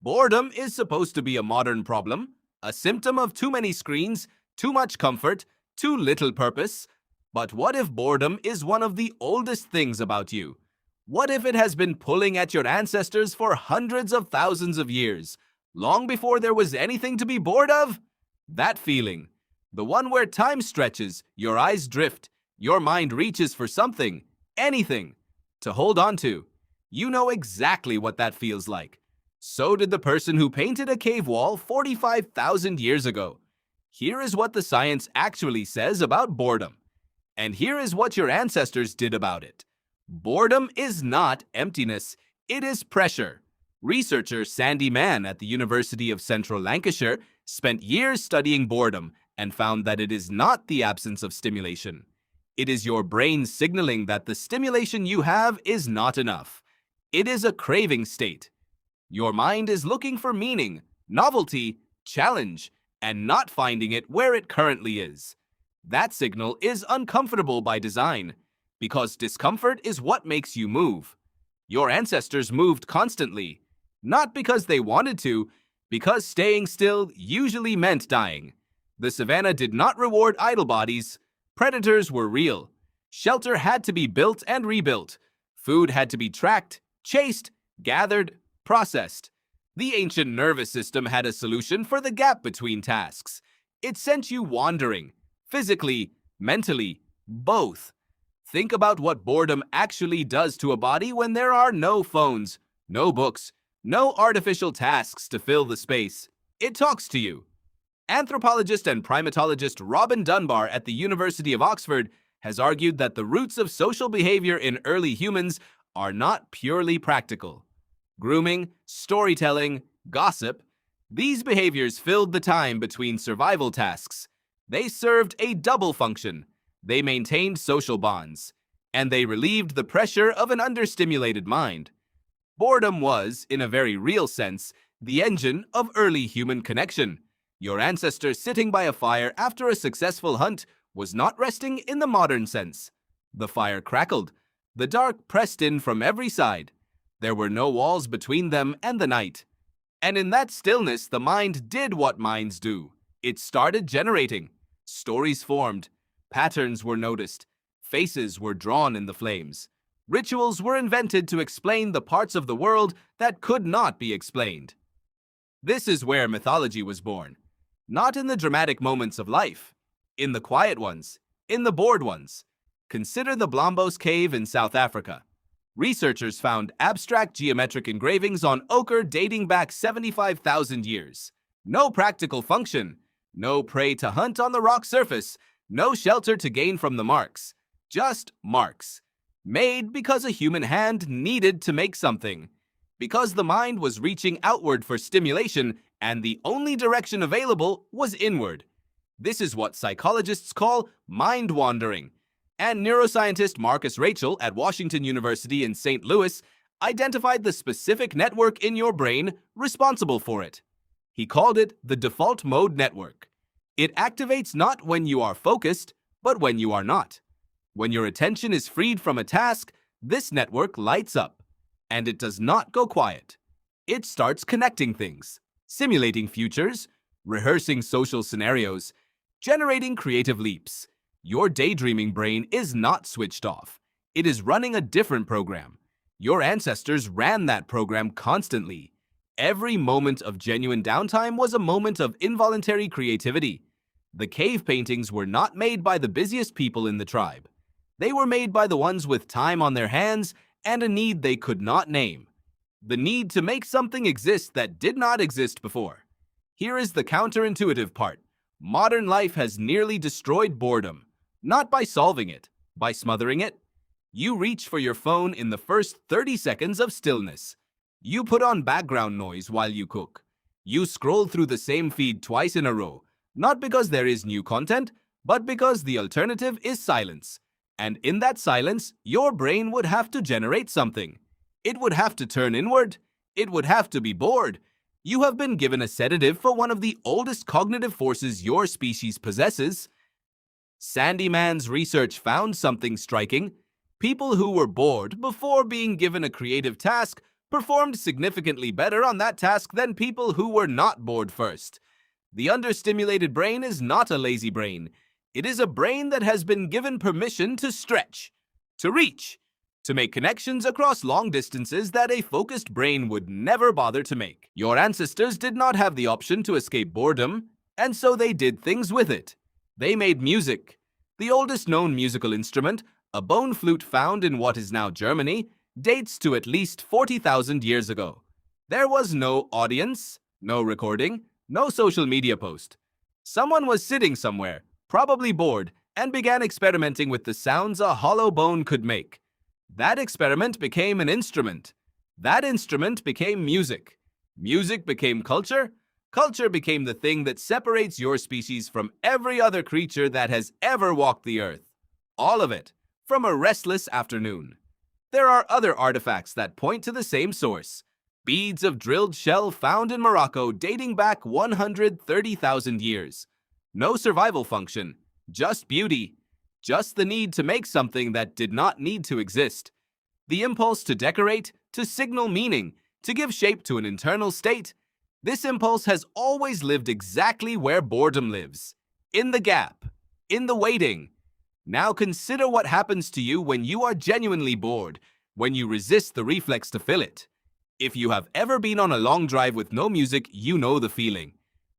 Boredom is supposed to be a modern problem, a symptom of too many screens, too much comfort, too little purpose. But what if boredom is one of the oldest things about you? What if it has been pulling at your ancestors for hundreds of thousands of years, long before there was anything to be bored of? That feeling, the one where time stretches, your eyes drift, your mind reaches for something, anything, to hold on to. You know exactly what that feels like. So did the person who painted a cave wall 45,000 years ago. Here is what the science actually says about boredom. And here is what your ancestors did about it. Boredom is not emptiness, it is pressure. Researcher Sandy Mann at the University of Central Lancashire spent years studying boredom and found that it is not the absence of stimulation. It is your brain signaling that the stimulation you have is not enough. It is a craving state. Your mind is looking for meaning, novelty, challenge, and not finding it where it currently is. That signal is uncomfortable by design, because discomfort is what makes you move. Your ancestors moved constantly, not because they wanted to, because staying still usually meant dying. The savannah did not reward idle bodies. Predators were real. Shelter had to be built and rebuilt. Food had to be tracked, chased, gathered, processed. The ancient nervous system had a solution for the gap between tasks. It sent you wandering, physically, mentally, both. Think about what boredom actually does to a body when there are no phones, no books, no artificial tasks to fill the space. It talks to you. Anthropologist and primatologist Robin Dunbar at the University of Oxford has argued that the roots of social behavior in early humans are not purely practical. Grooming, storytelling, gossip, these behaviors filled the time between survival tasks. They served a double function. They maintained social bonds, and they relieved the pressure of an understimulated mind. Boredom was, in a very real sense, the engine of early human connection. Your ancestor sitting by a fire after a successful hunt was not resting in the modern sense. The fire crackled. The dark pressed in from every side. There were no walls between them and the night. And in that stillness, the mind did what minds do. It started generating. Stories formed. Patterns were noticed. Faces were drawn in the flames. Rituals were invented to explain the parts of the world that could not be explained. This is where mythology was born. Not in the dramatic moments of life. In the quiet ones. In the bored ones. Consider the Blombos Cave in South Africa. Researchers found abstract geometric engravings on ochre dating back 75,000 years. No practical function. No prey to hunt on the rock surface. No shelter to gain from the marks. Just marks. Made because a human hand needed to make something. Because the mind was reaching outward for stimulation and the only direction available was inward. This is what psychologists call mind wandering. And neuroscientist Marcus Rachel at Washington University in St. Louis identified the specific network in your brain responsible for it. He called it the default mode network. It activates not when you are focused, but when you are not. When your attention is freed from a task, this network lights up, and it does not go quiet. It starts connecting things, simulating futures, rehearsing social scenarios, generating creative leaps. Your daydreaming brain is not switched off. It is running a different program. Your ancestors ran that program constantly. Every moment of genuine downtime was a moment of involuntary creativity. The cave paintings were not made by the busiest people in the tribe. They were made by the ones with time on their hands and a need they could not name. The need to make something exist that did not exist before. Here is the counterintuitive part. Modern life has nearly destroyed boredom. Not by solving it, by smothering it. You reach for your phone in the first 30 seconds of stillness. You put on background noise while you cook. You scroll through the same feed twice in a row, not because there is new content, but because the alternative is silence. And in that silence, your brain would have to generate something. It would have to turn inward. It would have to be bored. You have been given a sedative for one of the oldest cognitive forces your species possesses. Sandy Mann's research found something striking. People who were bored before being given a creative task performed significantly better on that task than people who were not bored first. The understimulated brain is not a lazy brain. It is a brain that has been given permission to stretch, to reach, to make connections across long distances that a focused brain would never bother to make. Your ancestors did not have the option to escape boredom, and so they did things with it. They made music. The oldest known musical instrument, a bone flute found in what is now Germany, dates to at least 40,000 years ago. There was no audience, no recording, no social media post. Someone was sitting somewhere, probably bored, and began experimenting with the sounds a hollow bone could make. That experiment became an instrument. That instrument became music. Music became culture. Culture became the thing that separates your species from every other creature that has ever walked the earth. All of it, from a restless afternoon. There are other artifacts that point to the same source. Beads of drilled shell found in Morocco dating back 130,000 years. No survival function, just beauty. Just the need to make something that did not need to exist. The impulse to decorate, to signal meaning, to give shape to an internal state. This impulse has always lived exactly where boredom lives. In the gap. In the waiting. Now consider what happens to you when you are genuinely bored, when you resist the reflex to fill it. If you have ever been on a long drive with no music, you know the feeling.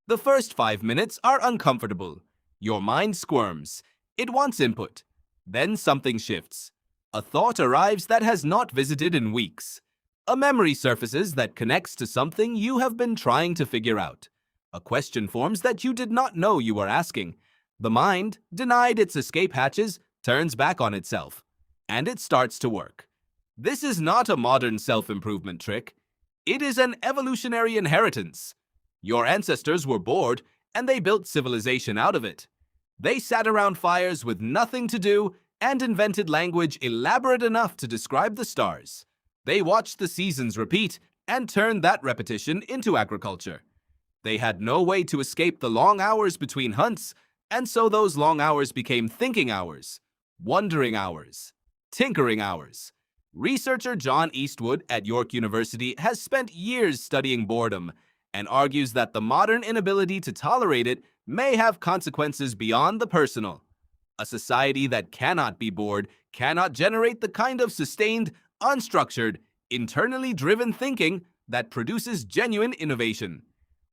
The first 5 minutes are uncomfortable. Your mind squirms. It wants input. Then something shifts. A thought arrives that has not visited in weeks. A memory surfaces that connects to something you have been trying to figure out. A question forms that you did not know you were asking. The mind, denied its escape hatches, turns back on itself. And it starts to work. This is not a modern self-improvement trick. It is an evolutionary inheritance. Your ancestors were bored, and they built civilization out of it. They sat around fires with nothing to do and invented language elaborate enough to describe the stars. They watched the seasons repeat and turned that repetition into agriculture. They had no way to escape the long hours between hunts, and so those long hours became thinking hours, wondering hours, tinkering hours. Researcher John Eastwood at York University has spent years studying boredom and argues that the modern inability to tolerate it may have consequences beyond the personal. A society that cannot be bored cannot generate the kind of sustained, unstructured, internally driven thinking that produces genuine innovation.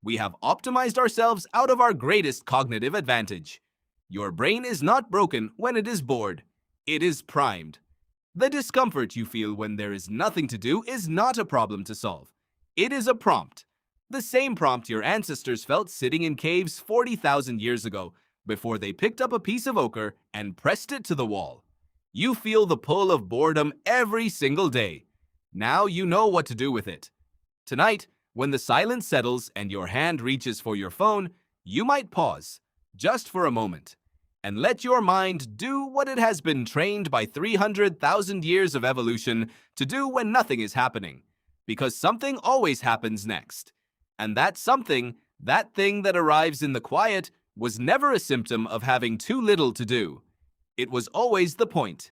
We have optimized ourselves out of our greatest cognitive advantage. Your brain is not broken when it is bored. It is primed. The discomfort you feel when there is nothing to do is not a problem to solve. It is a prompt. The same prompt your ancestors felt sitting in caves 40,000 years ago before they picked up a piece of ochre and pressed it to the wall. You feel the pull of boredom every single day. Now you know what to do with it. Tonight, when the silence settles and your hand reaches for your phone, you might pause, just for a moment, and let your mind do what it has been trained by 300,000 years of evolution to do when nothing is happening, because something always happens next. And that something, that thing that arrives in the quiet, was never a symptom of having too little to do. It was always the point.